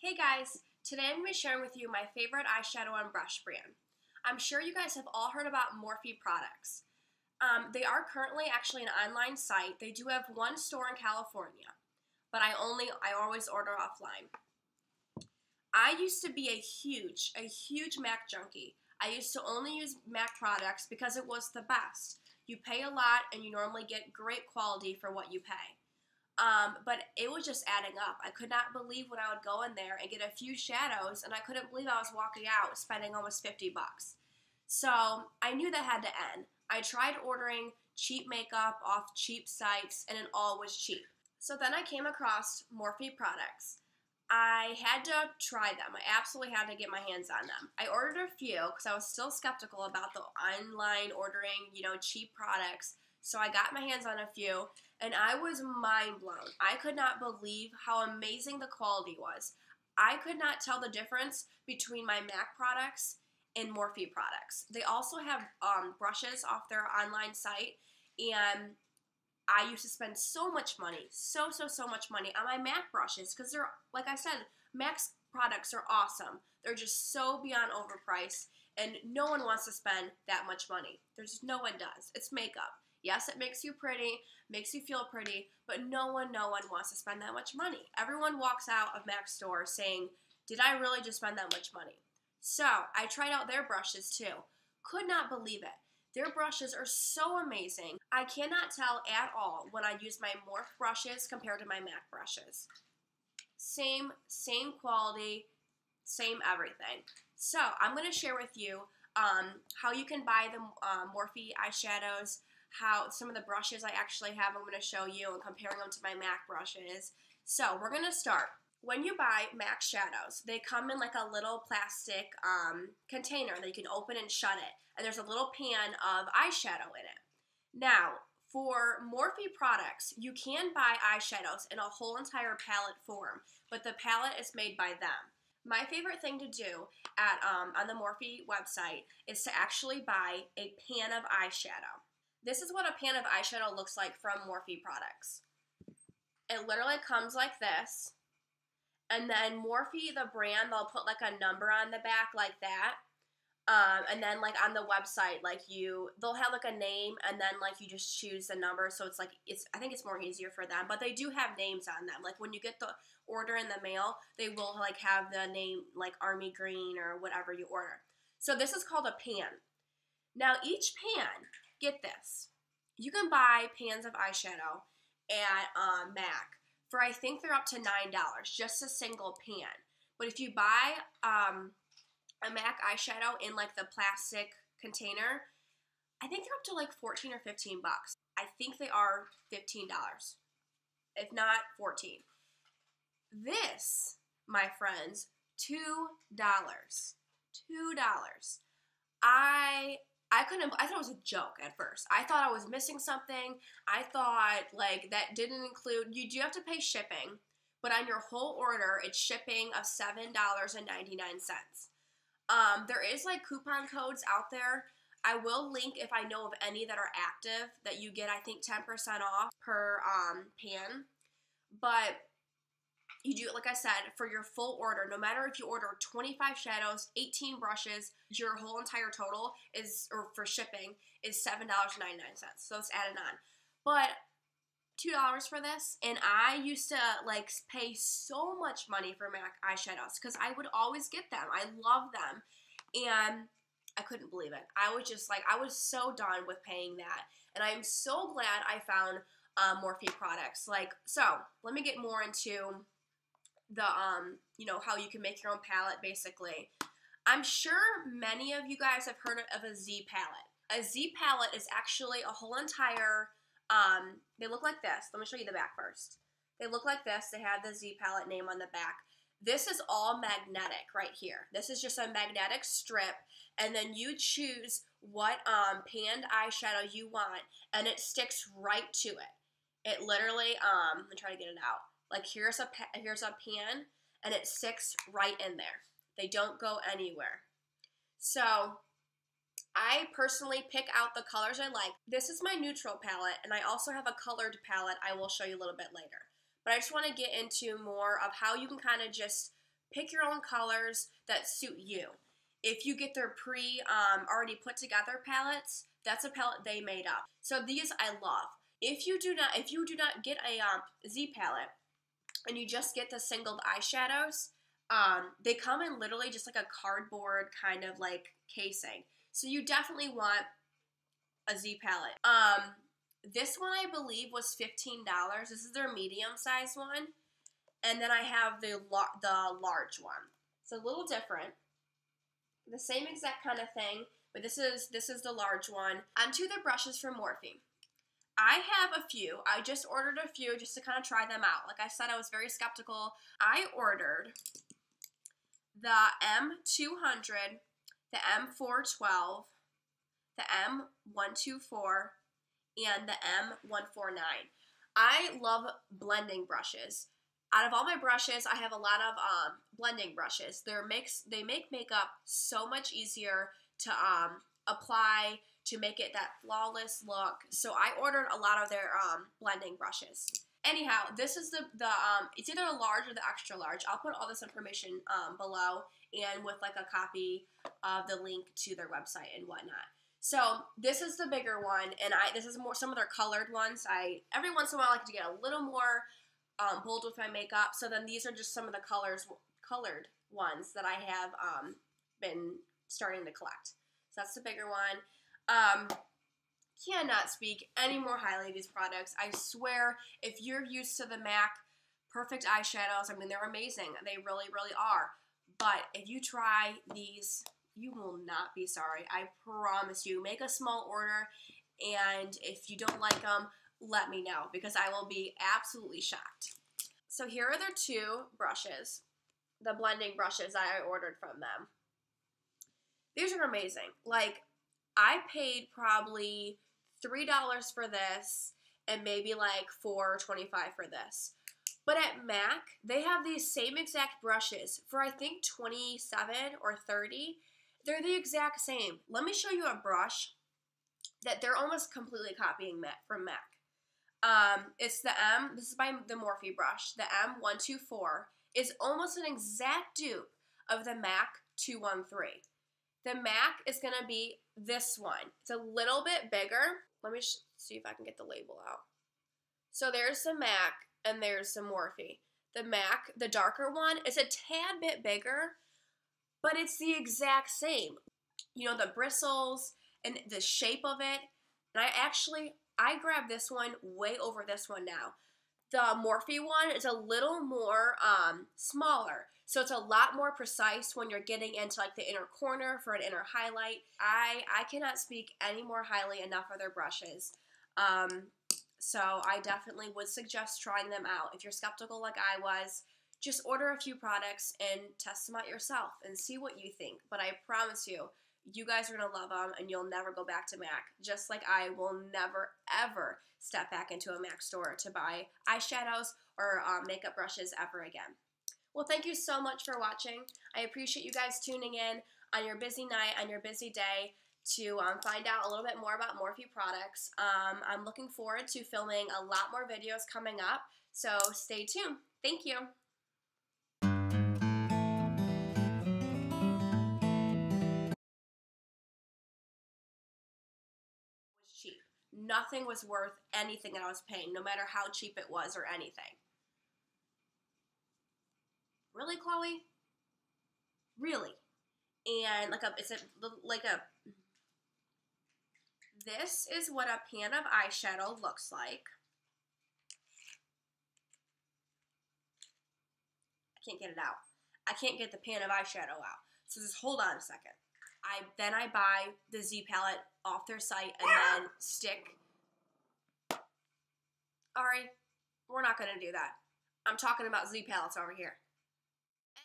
Hey guys, today I'm going to be sharing with you my favorite eyeshadow and brush brand. I'm sure you guys have all heard about Morphe products. They are currently actually an online site. They do have one store in California, but I always order offline. I used to be a huge MAC junkie. I used to only use MAC products because it was the best. You pay a lot and you normally get great quality for what you pay. But it was just adding up. I could not believe when I would go in there and get a few shadows, and I couldn't believe I was walking out spending almost 50 bucks. So I knew that had to end. I tried ordering cheap makeup off cheap sites, and it all was cheap. So then I came across Morphe products. I had to try them. I absolutely had to get my hands on them. I ordered a few because I was still skeptical about the online ordering, cheap products. So I got my hands on a few, and I was mind blown. I could not believe how amazing the quality was. I could not tell the difference between my MAC products and Morphe products. They also have brushes off their online site, and I used to spend so much money, so much money on my MAC brushes because they're, like I said, MAC's products are awesome. They're just so beyond overpriced, and no one wants to spend that much money. No one does. It's makeup. Yes, it makes you pretty, makes you feel pretty, but no one wants to spend that much money. Everyone walks out of MAC stores saying, did I really just spend that much money? So I tried out their brushes too. Could not believe it. Their brushes are so amazing. I cannot tell at all when I use my Morphe brushes compared to my MAC brushes. Same quality, same everything. So I'm going to share with you how you can buy the Morphe eyeshadows, how some of the brushes I actually have I'm going to show you and comparing them to my MAC brushes. So we're going to start. When you buy MAC shadows, they come in like a little plastic container that you can open and shut it. And there's a little pan of eyeshadow in it. Now, for Morphe products, you can buy eyeshadows in a whole entire palette form, but the palette is made by them. My favorite thing to do on the Morphe website is to actually buy a pan of eyeshadow. This is what a pan of eyeshadow looks like from Morphe products. It literally comes like this. And then Morphe, the brand, they'll put like a number on the back like that. And then like on the website, they'll have like a name and then like you just choose the number. So I think it's more easier for them, but they do have names on them. Like when you get the order in the mail, they will like have the name like Army Green or whatever you order. So this is called a pan. Now each pan, get this, you can buy pans of eyeshadow at MAC for I think they're up to $9, just a single pan. But if you buy a MAC eyeshadow in like the plastic container, I think they're up to like 14 or 15 bucks. I think they are $15, if not 14. This, my friends, $2. I thought it was a joke at first. I thought I was missing something. I thought like that didn't include, you do have to pay shipping, but on your whole order, it's shipping of $7.99. There is like coupon codes out there. I will link if I know of any that are active that you get, I think 10% off per pan. But you do, like I said, for your full order, no matter if you order 25 shadows, 18 brushes, your whole entire total or for shipping, is $7.99. So it's added on. But $2 for this, and I used to like pay so much money for MAC eyeshadows because I would always get them. I love them, and I couldn't believe it. I was just like, I was so done with paying that, and I'm so glad I found Morphe products. So let me get more into the how you can make your own palette. Basically, I'm sure many of you guys have heard of a Z palette. A Z palette is actually a whole entire they look like this. Let me show you the back first. They look like this. They have the Z palette name on the back. This is all magnetic right here. This is just a magnetic strip, and then you choose what panned eyeshadow you want, and it sticks right to it. It literally, let me try to get it out. Like here's a pan, and it sticks right in there. They don't go anywhere. So I personally pick out the colors I like. This is my neutral palette, and I also have a colored palette I will show you a little bit later. But I just want to get into more of how you can kind of just pick your own colors that suit you. If you get their already put together palettes, that's a palette they made up. So these I love. If you do not get a Z palette and you just get the singled eyeshadows, they come in literally just like a cardboard kind of like casing. So you definitely want a Z palette. This one I believe was $15. This is their medium size one. And then I have the large one. It's a little different. The same exact kind of thing, but this is the large one. Onto the brushes from Morphe. I have a few. I just ordered a few just to kind of try them out. Like I said, I was very skeptical. I ordered the M200, the M412, the M124, and the M149. I love blending brushes. Out of all my brushes, I have a lot of blending brushes. They make makeup so much easier to apply, to make it that flawless look. So I ordered a lot of their blending brushes. Anyhow, this is the it's either a large or the extra large. I'll put all this information below and with like a copy of the link to their website and whatnot. So this is the bigger one, and this is some of their colored ones. Every once in a while I like to get a little more bold with my makeup. So then these are just some of the colored ones that I have been starting to collect. So that's the bigger one. Cannot speak any more highly of these products. I swear, if you're used to the MAC Perfect eyeshadows, I mean, they're amazing. They really, really are. But if you try these, you will not be sorry. I promise you. Make a small order, and if you don't like them, let me know, because I will be absolutely shocked. So here are their two brushes, the blending brushes that I ordered from them. These are amazing. Like, I paid probably $3 for this and maybe like $4.25 for this. But at MAC, they have these same exact brushes for I think $27 or $30. They're the exact same. Let me show you a brush that they're almost completely copying from MAC. It's the this is by the Morphe brush. The M124 is almost an exact dupe of the MAC 213. The MAC is going to be this one. It's a little bit bigger. Let me see if I can get the label out. So there's the MAC and there's the Morphe. The MAC, the darker one, is a tad bit bigger, but it's the exact same. You know, the bristles and the shape of it. And I grabbed this one way over this one now. The Morphe one is a little more smaller, so it's a lot more precise when you're getting into like the inner corner for an inner highlight. I cannot speak any more highly enough of their brushes. So I definitely would suggest trying them out. If you're skeptical like I was, just order a few products and test them out yourself and see what you think. But I promise you, you guys are going to love them and you'll never go back to MAC. Just like I will never, ever step back into a MAC store to buy eyeshadows or makeup brushes ever again. Well, thank you so much for watching. I appreciate you guys tuning in on your busy night, on your busy day, to find out a little bit more about Morphe products. I'm looking forward to filming a lot more videos coming up, so stay tuned. Thank you. Cheap. Nothing was worth anything that I was paying, no matter how cheap it was or anything. Really, Chloe? Really? And this is what a pan of eyeshadow looks like. I can't get it out. I can't get the pan of eyeshadow out. So just hold on a second. Then I buy the Z palette off their site and then stick. Ari, we're not going to do that. I'm talking about Z palettes over here.